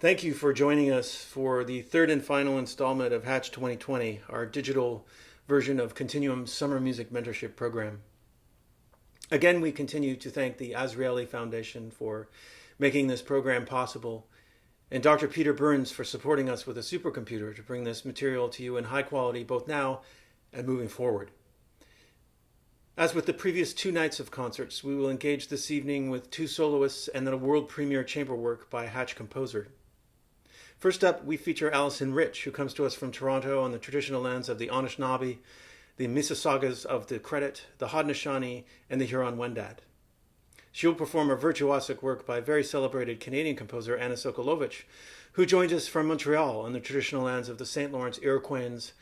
Thank you for joining us for the third and final installment of Hatch 2020, our digital version of Continuum's summer music mentorship program. Again, we continue to thank the Azrieli Foundation for making this program possible, and Dr. Peter Burns for supporting us with a supercomputer to bring this material to you in high quality both now and moving forward. As with the previous two nights of concerts, we will engage this evening with two soloists and then a world premiere chamber work by a Hatch composer. First up, we feature Allison Rich, who comes to us from Toronto on the traditional lands of the Anishinaabe, the Mississaugas of the Credit, the Haudenosaunee, and the Huron-Wendat. She will perform a virtuosic work by very celebrated Canadian composer Ana Sokolovic, who joins us from Montreal on the traditional lands of the St. Lawrence Iroquois,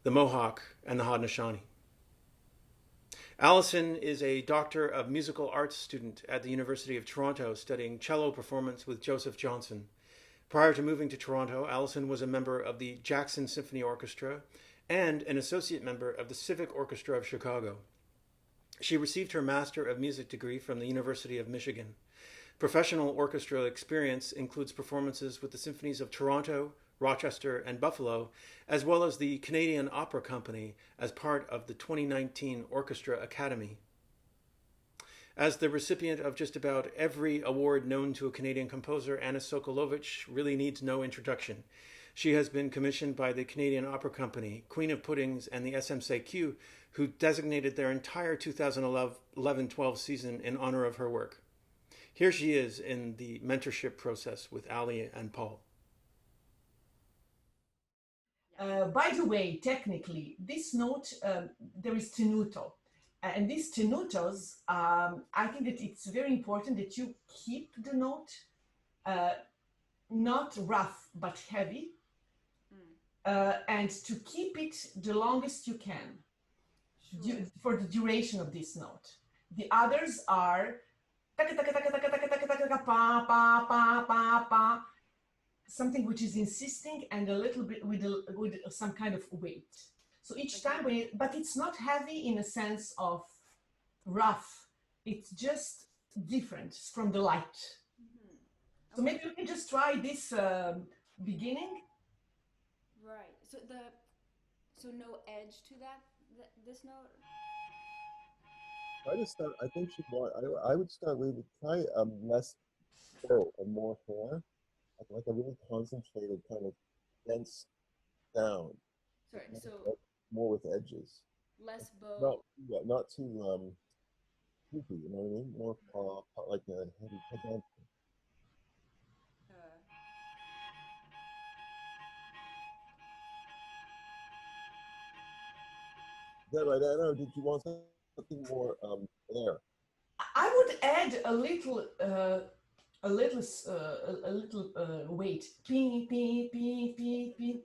the Mohawk, and the Haudenosaunee. Allison is a Doctor of Musical Arts student at the University of Toronto studying cello performance with Joseph Johnson. Prior to moving to Toronto, Allison was a member of the Jackson Symphony Orchestra and an associate member of the Civic Orchestra of Chicago. She received her Master of Music degree from the University of Michigan. Professional orchestral experience includes performances with the symphonies of Toronto, Rochester, and Buffalo, as well as the Canadian Opera Company as part of the 2019 Orchestra Academy. As the recipient of just about every award known to a Canadian composer, Ana Sokolovic really needs no introduction. She has been commissioned by the Canadian Opera Company, Queen of Puddings, and the SMCQ, who designated their entire 2011-12 season in honor of her work. Here she is in the mentorship process with Ali and Paul. By the way, technically, this note, there is tenuto. And these tenutos, I think that it's very important that you keep the note not rough, but heavy, and to keep it the longest you can for the duration of this note. The others are something which is insisting and a little bit with some kind of weight. So each time, but it's not heavy in a sense of rough. It's just different from the light. Mm-hmm. So maybe we can just try this beginning. Right. So no edge to this note. I think I would start with try less bow and more hair, like a really concentrated kind of dense sound. Sorry. So. More with edges. Less bow. Not too goofy, you know what I mean? More like a heavy pedal. Is that right, Anna? Or did you want something more there? I would add a little weight. Pee, pee, pee, pee, pee.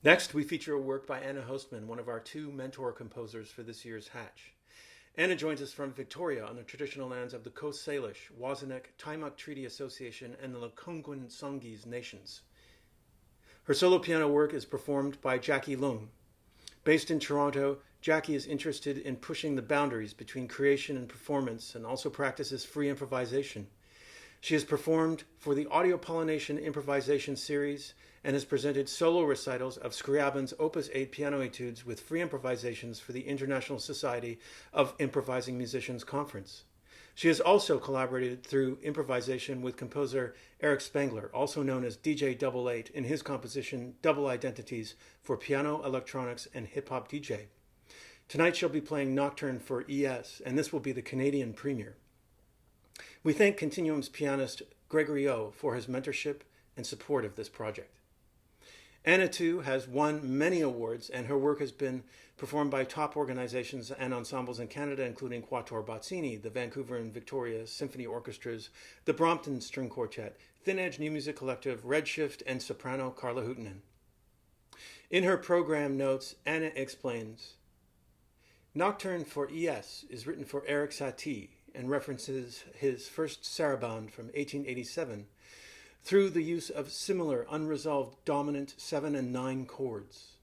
Next, we feature a work by Anna Höstman, one of our two mentor composers for this year's Hatch. Anna joins us from Victoria on the traditional lands of the Coast Salish, Wazanek, Timok Treaty Association, and the Lekwungen Songhees nations. Her solo piano work is performed by Jackie Leung. Based in Toronto, Jackie is interested in pushing the boundaries between creation and performance and also practices free improvisation. She has performed for the Audio Pollination Improvisation Series and has presented solo recitals of Scriabin's Opus 8 piano etudes with free improvisations for the International Society of Improvising Musicians Conference. She has also collaborated through improvisation with composer Eric Spengler, also known as DJ 88, in his composition Double Identities for piano, electronics, and hip-hop DJ. Tonight she'll be playing Nocturne for ES, and this will be the Canadian premiere. We thank Continuum's pianist Gregory O for his mentorship and support of this project. Anna, too, has won many awards, and her work has been performed by top organizations and ensembles in Canada, including Quatuor Bazzini, the Vancouver and Victoria Symphony Orchestras, the Brompton String Quartet, Thin Edge New Music Collective, Redshift, and soprano Carla Huhtinen. In her program notes, Anna explains, Nocturne for ES is written for Eric Satie and references his first sarabande from 1887, through the use of similar unresolved dominant 7 and 9 chords.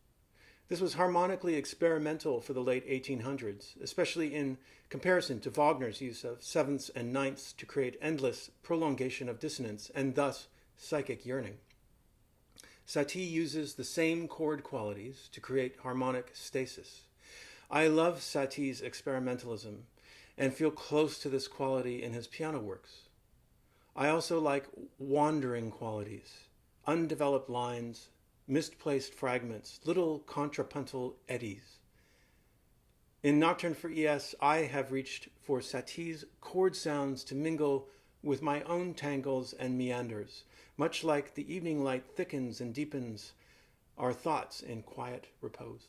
This was harmonically experimental for the late 1800s, especially in comparison to Wagner's use of sevenths and ninths to create endless prolongation of dissonance and thus psychic yearning. Satie uses the same chord qualities to create harmonic stasis. I love Satie's experimentalism and feel close to this quality in his piano works. I also like wandering qualities, undeveloped lines, misplaced fragments, little contrapuntal eddies. In Nocturne for ES, I have reached for Satie's chord sounds to mingle with my own tangles and meanders, much like the evening light thickens and deepens our thoughts in quiet repose.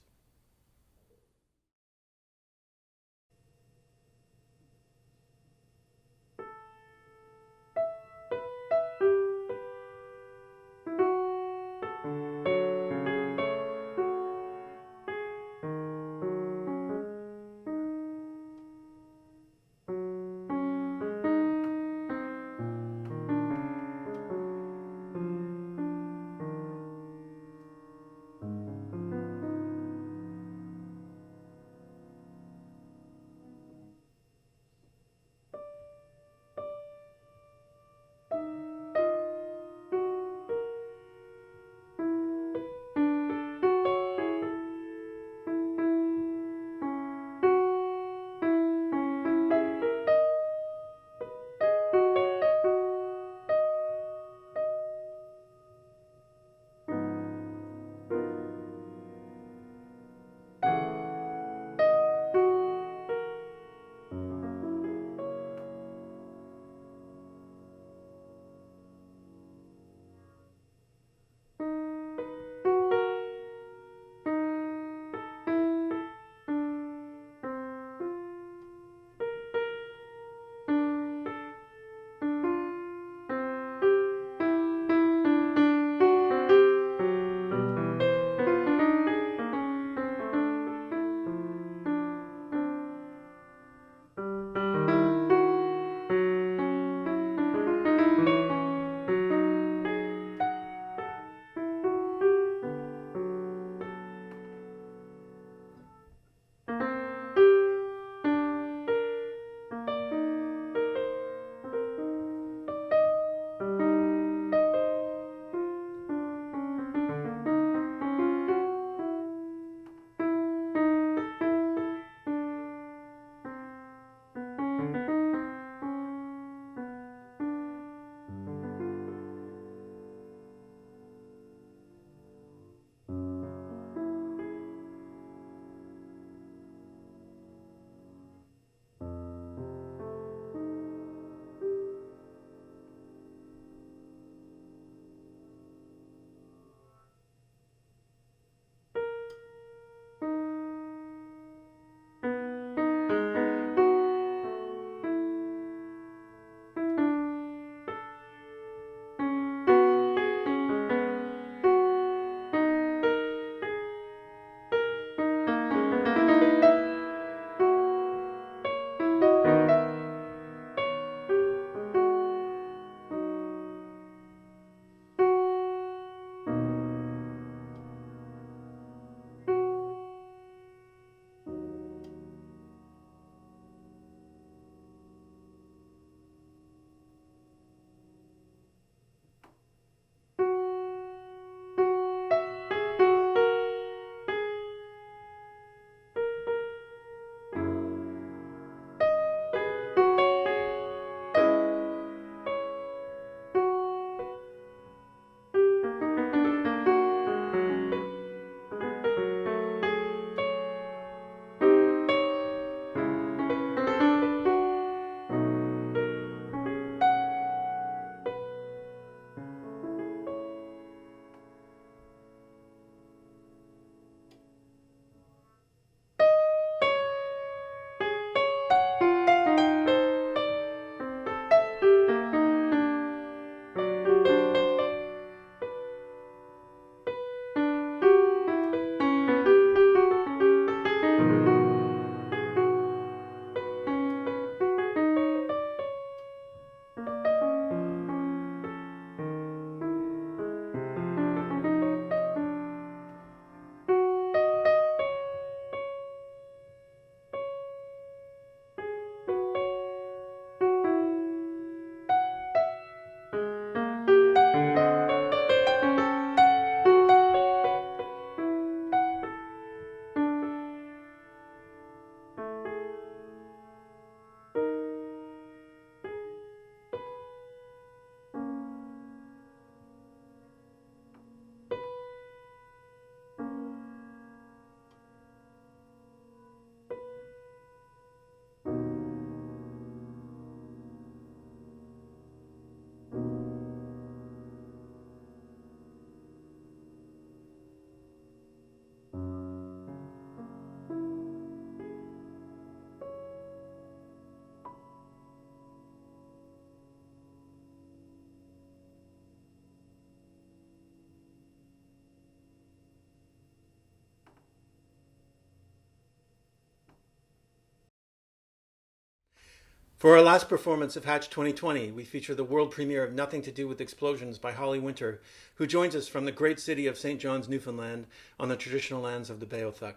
For our last performance of Hatch 2020, we feature the world premiere of Nothing to Do with Explosions by Holly Winter, who joins us from the great city of St. John's, Newfoundland, on the traditional lands of the Beothuk.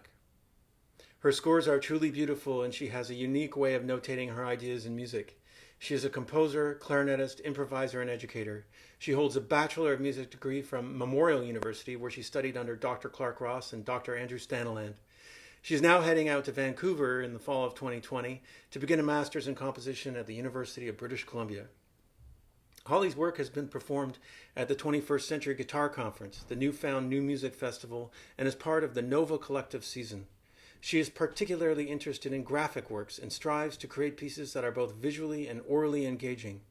Her scores are truly beautiful, and she has a unique way of notating her ideas in music. She is a composer, clarinetist, improviser, and educator. She holds a Bachelor of Music degree from Memorial University, where she studied under Dr. Clark Ross and Dr. Andrew Staniland. She's now heading out to Vancouver in the fall of 2020 to begin a master's in composition at the University of British Columbia. Holly's work has been performed at the 21st Century Guitar Conference, the Newfound New Music Festival, and is part of the Nova Collective season. She is particularly interested in graphic works and strives to create pieces that are both visually and orally engaging.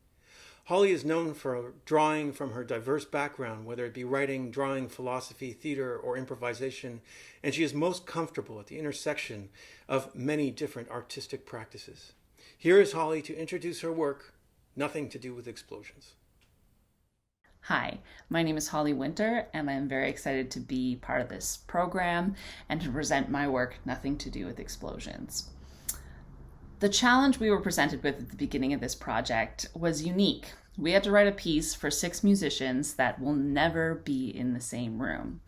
Holly is known for drawing from her diverse background, whether it be writing, drawing, philosophy, theater, or improvisation, and she is most comfortable at the intersection of many different artistic practices. Here is Holly to introduce her work, Nothing to Do with Explosions. Hi, my name is Holly Winter, and I'm very excited to be part of this program and to present my work, Nothing to Do with Explosions. The challenge we were presented with at the beginning of this project was unique. We had to write a piece for 6 musicians that will never be in the same room.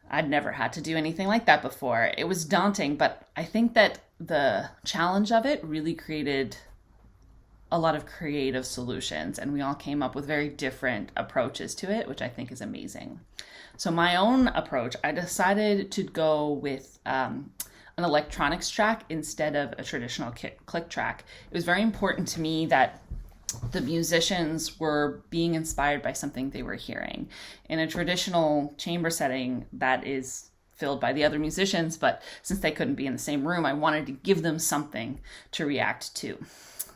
I'd never had to do anything like that before. It was daunting, but I think that the challenge of it really created a lot of creative solutions, and we all came up with very different approaches to it, which I think is amazing. So my own approach, I decided to go with an electronics track instead of a traditional click track. It was very important to me that the musicians were being inspired by something they were hearing. In a traditional chamber setting, that is filled by the other musicians, but since they couldn't be in the same room, I wanted to give them something to react to.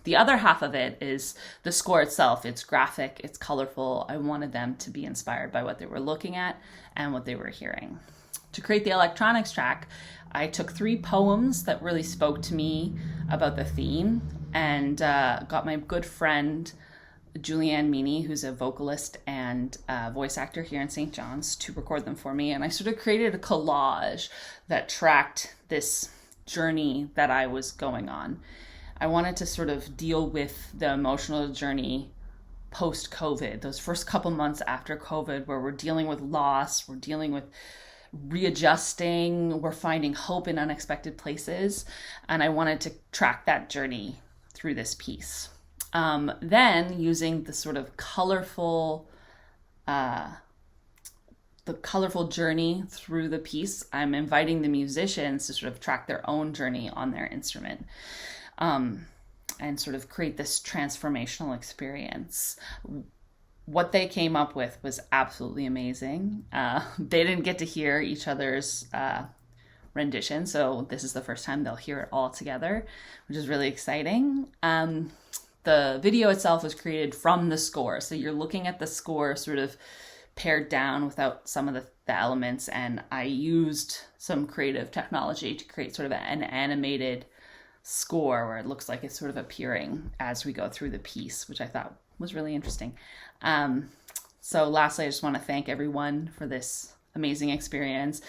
The other half of it is the score itself. It's graphic, it's colorful. I wanted them to be inspired by what they were looking at and what they were hearing. To create the electronics track, I took 3 poems that really spoke to me about the theme and got my good friend Julianne Meany, who's a vocalist and voice actor here in St. John's, to record them for me. And I sort of created a collage that tracked this journey that I was going on. I wanted to sort of deal with the emotional journey post-COVID, those first couple months after COVID, where we're dealing with loss, we're dealing with readjusting, we're finding hope in unexpected places. And I wanted to track that journey through this piece. Then using the sort of colorful journey through the piece, I'm inviting the musicians to sort of track their own journey on their instrument. And sort of create this transformational experience. What they came up with was absolutely amazing. They didn't get to hear each other's rendition, so this is the first time they'll hear it all together, which is really exciting. The video itself was created from the score, so you're looking at the score sort of pared down without some of the elements, and I used some creative technology to create sort of an animated score where it looks like it's sort of appearing as we go through the piece, which I thought was really interesting. So lastly, I just want to thank everyone for this amazing experience.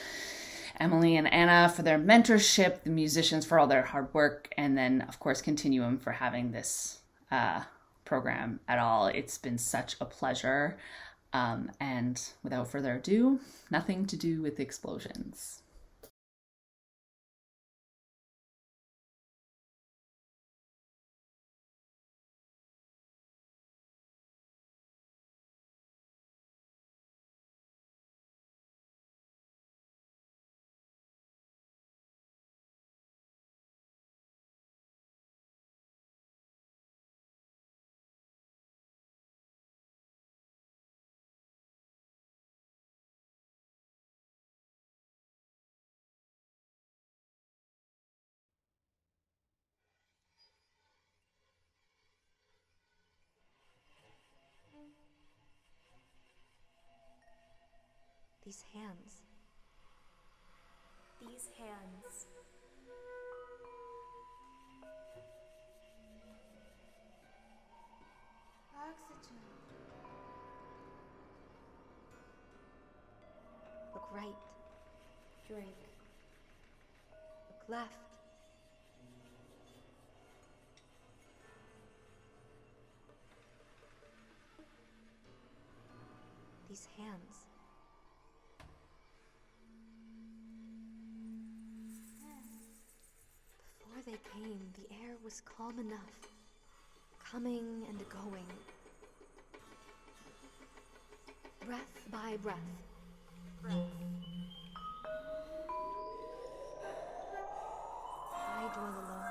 Emily and Anna for their mentorship, the musicians for all their hard work, and then of course Continuum for having this program at all. It's been such a pleasure. And without further ado, Nothing to Do with Explosions. These hands. These hands. Oxygen. Look right. Drink. Look left. these hands. Before they came, the air was calm enough, coming and going. Breath by breath. I dwell alone.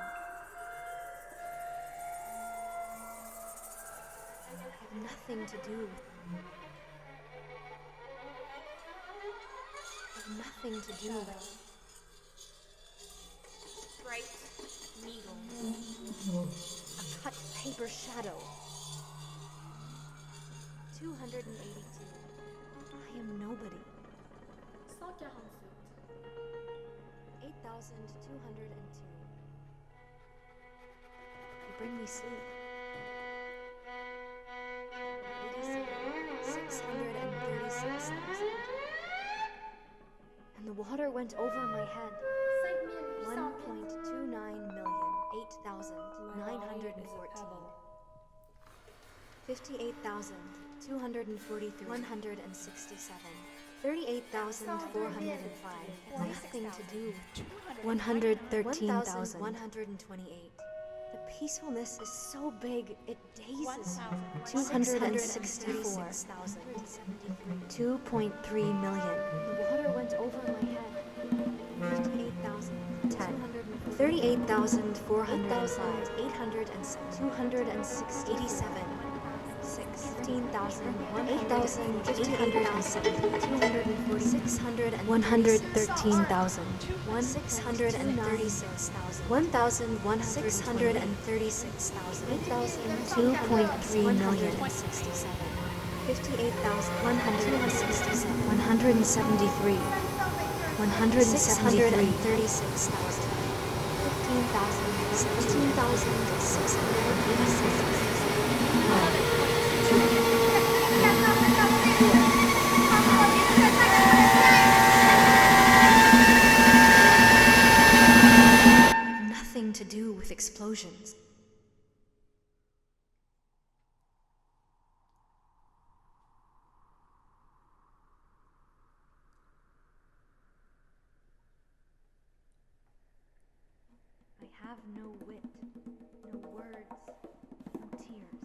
I have nothing to do with them. I have nothing to do with them. Bright needle. A cut paper shadow. 282. I am nobody. 8,202. You bring me sleep. 636,000. And the water went over my head. 1.29 million, 8,914. 58,243, 167. 38,405. Nothing to do with 113,128. The peacefulness is so big, it dazes me. 264,000. 2.3 million. The water went over my head. 58,000. 10. 38,405. 807. 206. 87. 15,000, 8,870, 240, 600, 113,000, 636,000, 1,136,000, 2.3 million, 67, 58,167, 173, 136,000, 15,000, 17,686. Nothing to do with explosions. I have no wit, no words, no tears.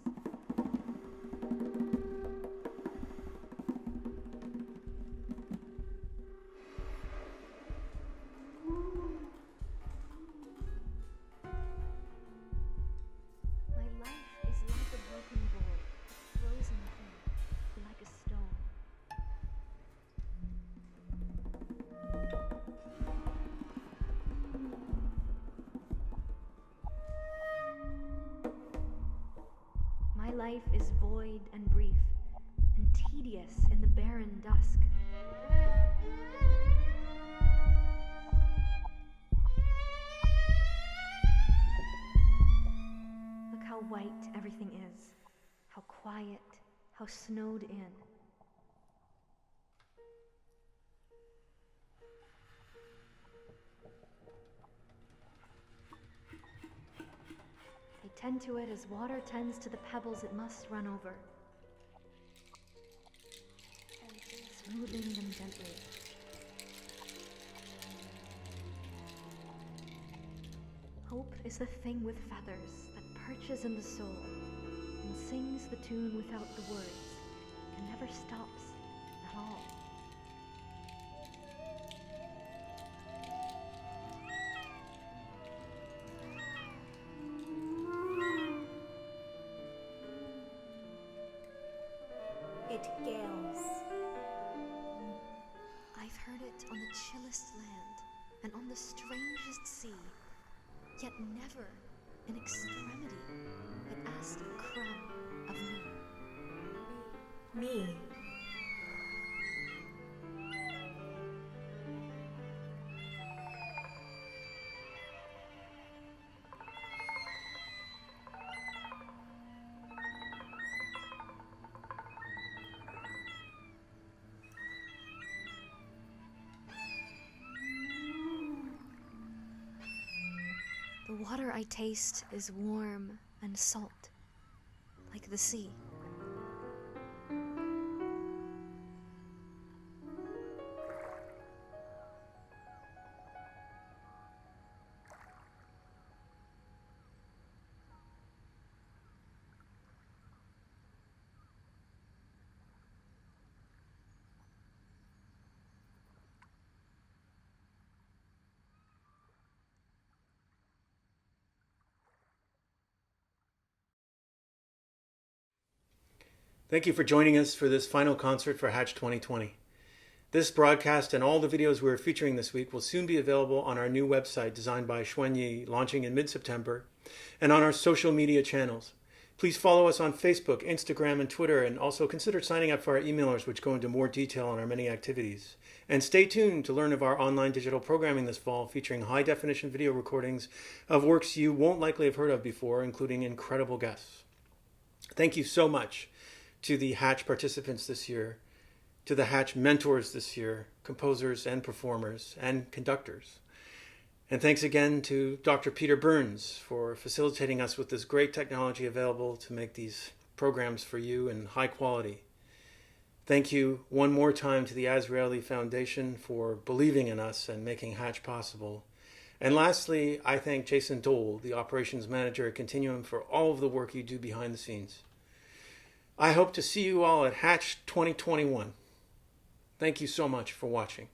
My life is like a broken bowl, frozen thing, like a stone. My life is void and brief, and tedious in the barren dusk. Look how white everything is, how quiet, how snowed in. I tend to it as water tends to the pebbles it must run over, smoothing them gently. Hope is the thing with feathers that perches in the soul and sings the tune without the words and never stops at all. It gales. I've heard it on the chillest land and on the strangest sea, yet never in extremity it asked a crumb of me. Me. The water I taste is warm and salt, like the sea. Thank you for joining us for this final concert for Hatch 2020. This broadcast and all the videos we're featuring this week will soon be available on our new website designed by Xuan Yi, launching in mid-September, and on our social media channels. Please follow us on Facebook, Instagram, and Twitter, and also consider signing up for our emailers, which go into more detail on our many activities. And stay tuned to learn of our online digital programming this fall, featuring high-definition video recordings of works you won't likely have heard of before, including incredible guests. Thank you so much to the Hatch participants this year, to the Hatch mentors this year, composers and performers and conductors. And thanks again to Dr. Peter Burns for facilitating us with this great technology available to make these programs for you in high quality. Thank you one more time to the Azrieli Foundation for believing in us and making Hatch possible. And lastly, I thank Jason Dole, the operations manager at Continuum, for all of the work you do behind the scenes. I hope to see you all at Hatch 2021. Thank you so much for watching.